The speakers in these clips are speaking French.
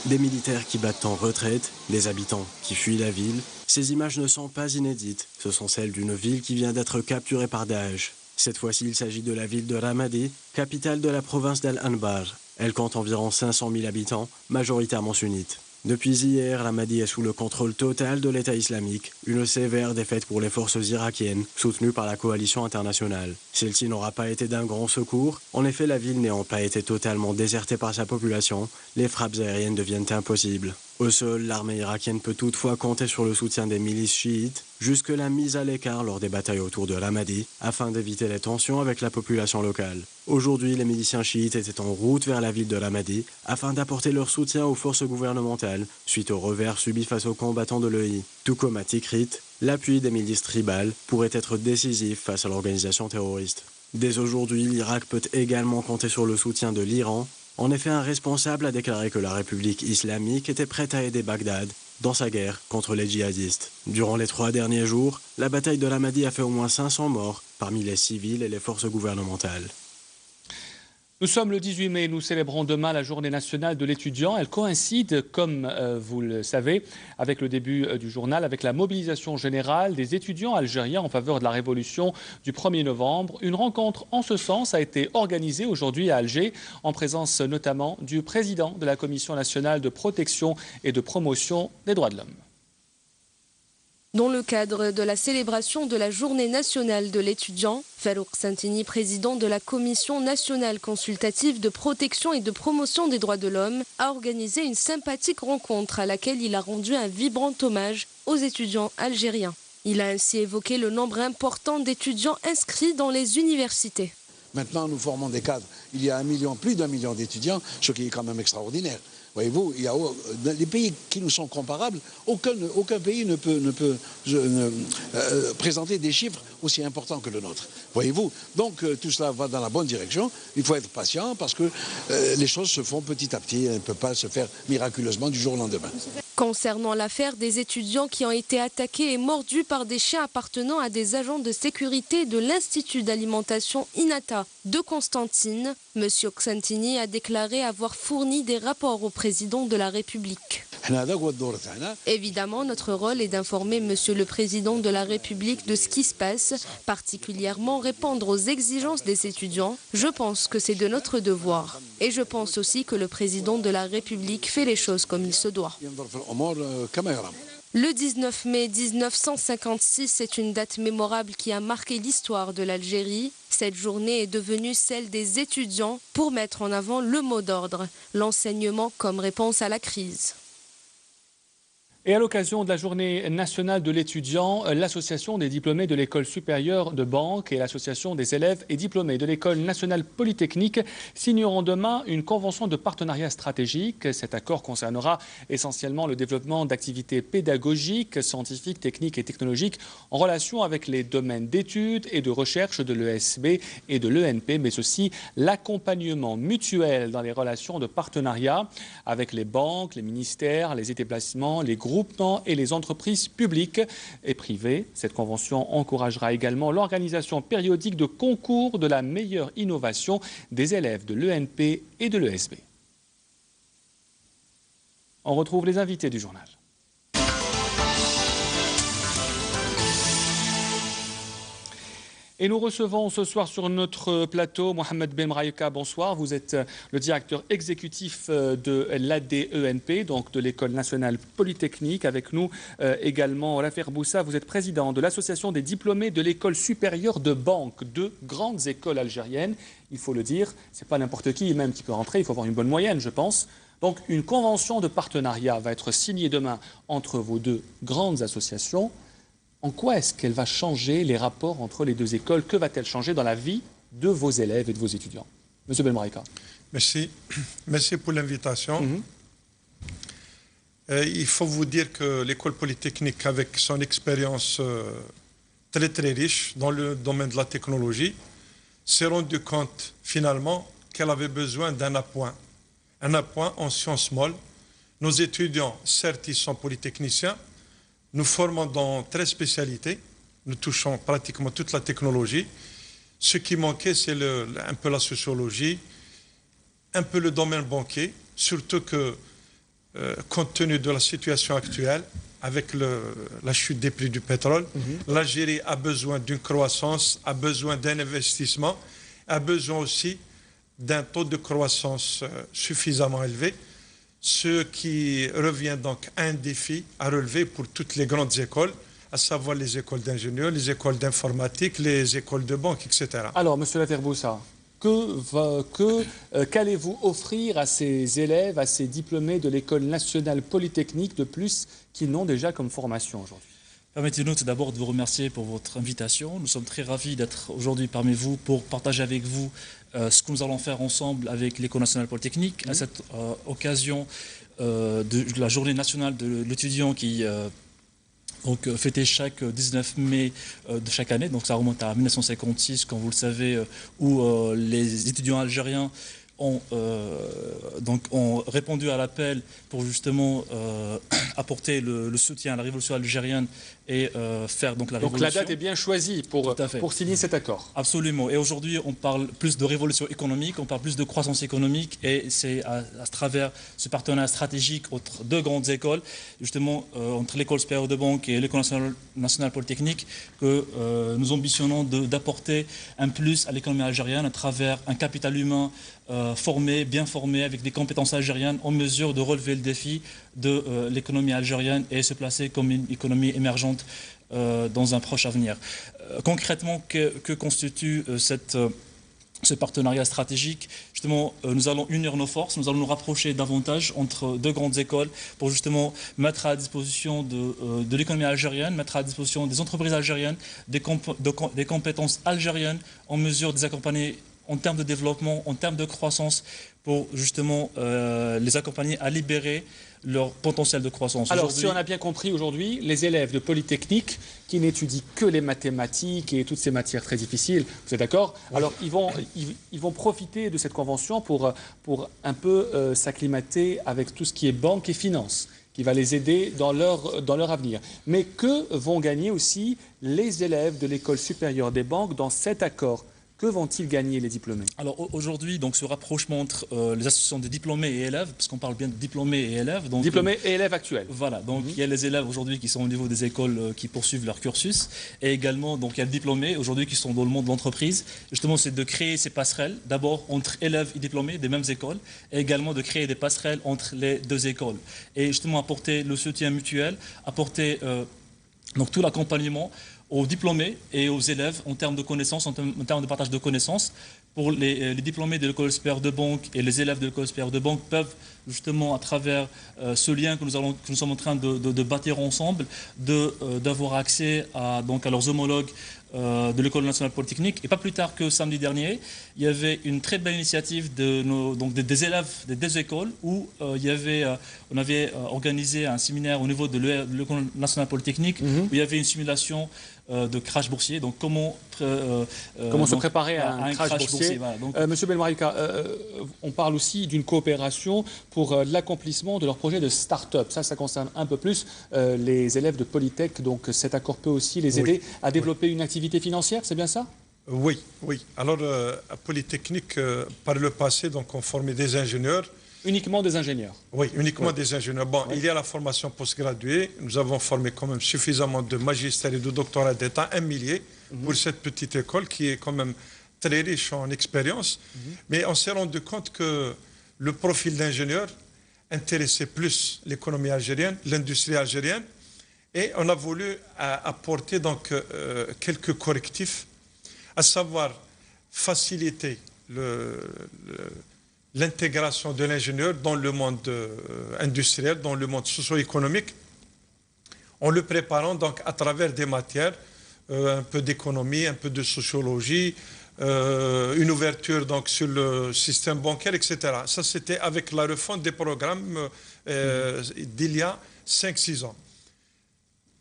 Des militaires qui battent en retraite, des habitants qui fuient la ville. Ces images ne sont pas inédites. Ce sont celles d'une ville qui vient d'être capturée par Daesh. Cette fois-ci, il s'agit de la ville de Ramadi, capitale de la province d'Al-Anbar. Elle compte environ 500 000 habitants, majoritairement sunnites. Depuis hier, Ramadi est sous le contrôle total de l'État islamique, une sévère défaite pour les forces irakiennes, soutenues par la coalition internationale. Celle-ci n'aura pas été d'un grand secours. En effet, la ville n'ayant pas été totalement désertée par sa population, les frappes aériennes deviennent impossibles. Au sol, l'armée irakienne peut toutefois compter sur le soutien des milices chiites, jusque-là mises à l'écart lors des batailles autour de Ramadi, afin d'éviter les tensions avec la population locale. Aujourd'hui, les miliciens chiites étaient en route vers la ville de Ramadi, afin d'apporter leur soutien aux forces gouvernementales, suite au revers subi face aux combattants de l'EI. Tout comme à Tikrit, l'appui des milices tribales pourrait être décisif face à l'organisation terroriste. Dès aujourd'hui, l'Irak peut également compter sur le soutien de l'Iran. En effet, un responsable a déclaré que la République islamique était prête à aider Bagdad dans sa guerre contre les djihadistes. Durant les 3 derniers jours, la bataille de Ramadi a fait au moins 500 morts parmi les civils et les forces gouvernementales. Nous sommes le 18 mai, nous célébrons demain la journée nationale de l'étudiant. Elle coïncide, comme vous le savez, avec le début du journal, avec la mobilisation générale des étudiants algériens en faveur de la révolution du 1er novembre. Une rencontre en ce sens a été organisée aujourd'hui à Alger, en présence notamment du président de la Commission nationale de protection et de promotion des droits de l'homme. Dans le cadre de la célébration de la journée nationale de l'étudiant, Farouk Santini, président de la Commission nationale consultative de protection et de promotion des droits de l'homme, a organisé une sympathique rencontre à laquelle il a rendu un vibrant hommage aux étudiants algériens. Il a ainsi évoqué le nombre important d'étudiants inscrits dans les universités. Maintenant, nous formons des cadres. Il y a plus d'1 million d'étudiants, ce qui est quand même extraordinaire. Voyez-vous, il y a les pays qui nous sont comparables, aucun pays ne peut présenter des chiffres aussi importants que le nôtre. Voyez-vous, donc tout cela va dans la bonne direction. Il faut être patient parce que les choses se font petit à petit. Elles ne peuvent pas se faire miraculeusement du jour au lendemain. Concernant l'affaire des étudiants qui ont été attaqués et mordus par des chiens appartenant à des agents de sécurité de l'Institut d'alimentation INATA de Constantine, M. Santini a déclaré avoir fourni des rapports au président de la République. Évidemment, notre rôle est d'informer Monsieur le Président de la République de ce qui se passe, particulièrement répondre aux exigences des étudiants. Je pense que c'est de notre devoir. Et je pense aussi que le Président de la République fait les choses comme il se doit. Le 19 mai 1956 est une date mémorable qui a marqué l'histoire de l'Algérie. Cette journée est devenue celle des étudiants pour mettre en avant le mot d'ordre, l'enseignement comme réponse à la crise. Et à l'occasion de la journée nationale de l'étudiant, l'association des diplômés de l'école supérieure de banque et l'association des élèves et diplômés de l'école nationale polytechnique signeront demain une convention de partenariat stratégique. Cet accord concernera essentiellement le développement d'activités pédagogiques, scientifiques, techniques et technologiques en relation avec les domaines d'études et de recherche de l'ESB et de l'ENP, mais aussi l'accompagnement mutuel dans les relations de partenariat avec les banques, les ministères, les établissements, les groupements et les entreprises publiques et privées. Cette convention encouragera également l'organisation périodique de concours de la meilleure innovation des élèves de l'ENP et de l'ESB. On retrouve les invités du journal. Et nous recevons ce soir sur notre plateau Mohamed Benmraïka, bonsoir. Vous êtes le directeur exécutif de l'ADENP, donc de l'École nationale polytechnique. Avec nous également Rafer Boussa, vous êtes président de l'Association des diplômés de l'École supérieure de banque, 2 grandes écoles algériennes. Il faut le dire, ce n'est pas n'importe qui même qui peut rentrer, il faut avoir une bonne moyenne, je pense. Donc une convention de partenariat va être signée demain entre vos 2 grandes associations. En quoi est-ce qu'elle va changer les rapports entre les 2 écoles? Que va-t-elle changer dans la vie de vos élèves et de vos étudiants? Monsieur Benmraïka. Merci. Merci pour l'invitation. Il faut vous dire que l'école polytechnique, avec son expérience très très riche dans le domaine de la technologie, s'est rendu compte finalement qu'elle avait besoin d'un appoint. Un appoint en sciences molles. Nos étudiants, certes, ils sont polytechniciens. Nous formons dans 13 spécialités, nous touchons pratiquement toute la technologie. Ce qui manquait, c'est un peu la sociologie, un peu le domaine banquier, surtout que compte tenu de la situation actuelle, avec la chute des prix du pétrole, l'Algérie a besoin d'une croissance, a besoin d'un investissement, a besoin aussi d'un taux de croissance suffisamment élevé, ce qui revient donc à un défi à relever pour toutes les grandes écoles, à savoir les écoles d'ingénieurs, les écoles d'informatique, les écoles de banque, etc. Alors, Monsieur Laterboussa, qu'allez-vous offrir à ces élèves, à ces diplômés de l'École nationale polytechnique de plus qu'ils n'ont déjà comme formation aujourd'hui? Permettez-nous tout d'abord de vous remercier pour votre invitation. Nous sommes très ravis d'être aujourd'hui parmi vous pour partager avec vous ce que nous allons faire ensemble avec l'École nationale polytechnique à cette occasion de la journée nationale de l'étudiant qui donc fêté chaque 19 mai de chaque année. Donc ça remonte à 1956, comme vous le savez, où les étudiants algériens ont répondu à l'appel pour justement apporter le soutien à la révolution algérienne et faire donc la révolution. Donc la date est bien choisie pour signer cet accord. Absolument. Et aujourd'hui, on parle plus de révolution économique, on parle plus de croissance économique, et c'est à travers ce partenariat stratégique entre deux grandes écoles, justement entre l'École supérieure de banque et l'École nationale polytechnique, que nous ambitionnons d'apporter un plus à l'économie algérienne à travers un capital humain formé, bien formé, avec des compétences algériennes en mesure de relever le défi de l'économie algérienne et se placer comme une économie émergente dans un proche avenir. Concrètement, que constitue ce partenariat stratégique? Justement, nous allons unir nos forces, nous allons nous rapprocher davantage entre deux grandes écoles pour justement mettre à disposition de l'économie algérienne, mettre à disposition des entreprises algériennes, des compétences algériennes en mesure de les accompagner en termes de développement, en termes de croissance, pour justement les accompagner à libérer leur potentiel de croissance. Alors, si on a bien compris aujourd'hui, les élèves de Polytechnique qui n'étudient que les mathématiques et toutes ces matières très difficiles, vous êtes d'accord? Oui. Alors, ils vont profiter de cette convention pour un peu s'acclimater avec tout ce qui est banque et finance, qui va les aider dans leur avenir. Mais que vont gagner aussi les élèves de l'École supérieure des banques dans cet accord? Que vont-ils gagner, les diplômés? Alors aujourd'hui, donc, ce rapprochement entre les associations de diplômés et élèves, parce qu'on parle bien de diplômés et élèves. Donc, diplômés et élèves actuels. Voilà, donc il y a les élèves aujourd'hui qui sont au niveau des écoles qui poursuivent leur cursus, et également donc, il y a les diplômés aujourd'hui qui sont dans le monde de l'entreprise. Justement, c'est de créer ces passerelles, d'abord entre élèves et diplômés des mêmes écoles, et également de créer des passerelles entre les deux écoles. Et justement apporter le soutien mutuel, apporter donc, tout l'accompagnement aux diplômés et aux élèves en termes de connaissances, en termes de partage de connaissances. Pour les diplômés de l'école supérieure de banque et les élèves de l'école supérieure de banque peuvent justement à travers ce lien que nous sommes en train de bâtir ensemble, d'avoir accès à leurs homologues de l'École nationale polytechnique. Et pas plus tard que samedi dernier, il y avait une très belle initiative des élèves des deux écoles où on avait organisé un séminaire au niveau de l'École nationale polytechnique où il y avait une simulation de crash boursier. Donc comment se préparer à un crash boursier. Voilà, Monsieur Belmarika, on parle aussi d'une coopération pour l'accomplissement de leur projet de start-up. Ça concerne un peu plus les élèves de Polytech. Donc cet accord peut aussi les aider à développer une activité financière, c'est bien ça? Oui. Alors à Polytechnique, par le passé, donc on formait des ingénieurs. Uniquement des ingénieurs? Oui, uniquement des ingénieurs. Bon, il y a la formation postgraduée. Nous avons formé quand même suffisamment de magistères et de doctorats d'État, 1 millier, pour cette petite école qui est quand même très riche en expérience. Mais on s'est rendu compte que le profil d'ingénieur intéressait plus l'économie algérienne, l'industrie algérienne. Et on a voulu apporter donc quelques correctifs, à savoir faciliter l'intégration de l'ingénieur dans le monde industriel, dans le monde socio-économique, en le préparant donc à travers des matières, un peu d'économie, un peu de sociologie, une ouverture donc sur le système bancaire, etc. Ça, c'était avec la refonte des programmes d'il y a 5-6 ans.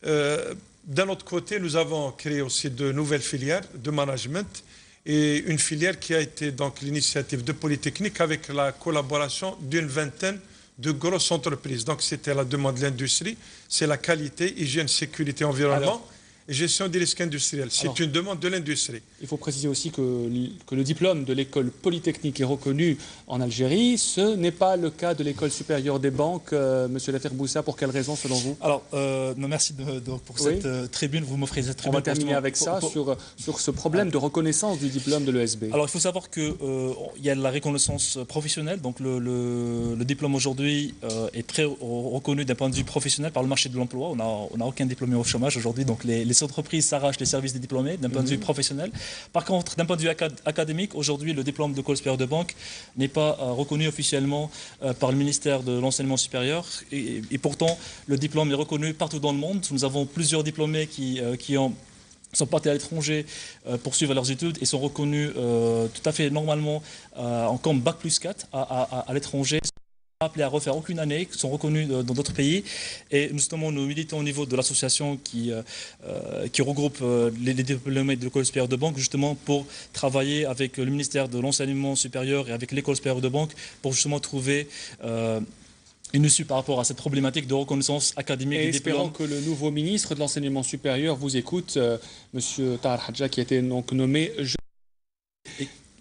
D'un autre côté, nous avons créé aussi de nouvelles filières de management, et une filière qui a été donc l'initiative de Polytechnique avec la collaboration d'une vingtaine de grosses entreprises. Donc c'était la demande de l'industrie, c'est la qualité, hygiène, sécurité, environnement. et gestion des risques industriels. C'est une demande de l'industrie. Il faut préciser aussi que le diplôme de l'école polytechnique est reconnu en Algérie. Ce n'est pas le cas de l'école supérieure des banques. Monsieur Laferboussa, pour quelle raison selon vous? Alors, merci pour cette tribune. Vous m'offrez cette tribune. On va terminer avec ça, sur ce problème de reconnaissance du diplôme de l'ESB. Alors, il faut savoir qu'il y a la reconnaissance professionnelle. Donc, le diplôme aujourd'hui est très reconnu d'un point de vue professionnel par le marché de l'emploi. On n'a aucun diplômé au chômage aujourd'hui. Donc, les entreprises s'arrachent les services des diplômés d'un point de vue professionnel. Par contre, d'un point de vue académique, aujourd'hui, le diplôme de l'école supérieure de banque n'est pas reconnu officiellement par le ministère de l'enseignement supérieur. Et pourtant, le diplôme est reconnu partout dans le monde. Nous avons plusieurs diplômés qui sont partis à l'étranger pour suivre leurs études et sont reconnus tout à fait normalement comme Bac plus 4 à l'étranger. Appelés à refaire aucune année, qui sont reconnus dans d'autres pays. Et justement, nous militons au niveau de l'association qui regroupe les diplômés de l'école supérieure de banque, justement pour travailler avec le ministère de l'enseignement supérieur et avec l'école supérieure de banque pour justement trouver une issue par rapport à cette problématique de reconnaissance académique des diplômes. Espérons que le nouveau ministre de l'enseignement supérieur vous écoute, Monsieur Tahar Hadja, qui a été donc nommé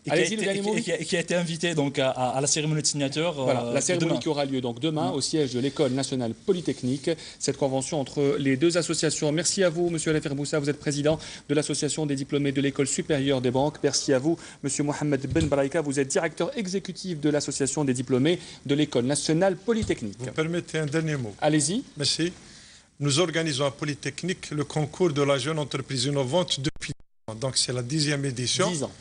qui a été invité donc à la cérémonie de signature. Voilà, la cérémonie demain. Qui aura lieu donc demain au siège de l'École nationale polytechnique. Cette convention entre les deux associations. Merci à vous, Monsieur Laferboussa, vous êtes président de l'association des diplômés de l'École supérieure des banques. Merci à vous, Monsieur Mohamed Ben Baraïka, vous êtes directeur exécutif de l'association des diplômés de l'École nationale polytechnique. Vous permettez un dernier mot? Allez-y. Merci. Nous organisons à Polytechnique le concours de la jeune entreprise innovante depuis 10 ans. Donc c'est la 10e édition. 10 ans.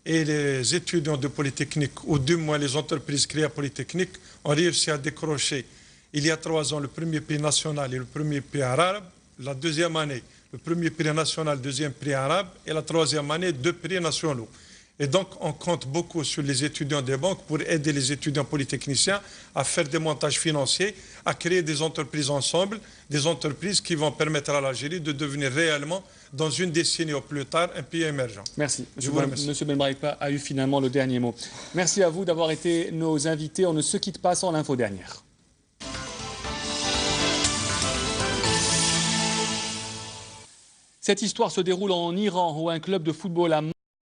Et les étudiants de Polytechnique, ou du moins les entreprises créées à Polytechnique, ont réussi à décrocher, il y a 3 ans, le premier prix national et le premier prix arabe. La deuxième année, le premier prix national, deuxième prix arabe. Et la troisième année, 2 prix nationaux. Et donc, on compte beaucoup sur les étudiants des banques pour aider les étudiants polytechniciens à faire des montages financiers, à créer des entreprises ensemble, des entreprises qui vont permettre à l'Algérie de devenir réellement, dans une décennie au plus tard, un pays émergent. Merci. Je vous remercie. Monsieur Ben Baraïka a eu finalement le dernier mot. Merci à vous d'avoir été nos invités. On ne se quitte pas sans l'info dernière. Cette histoire se déroule en Iran où un club de football a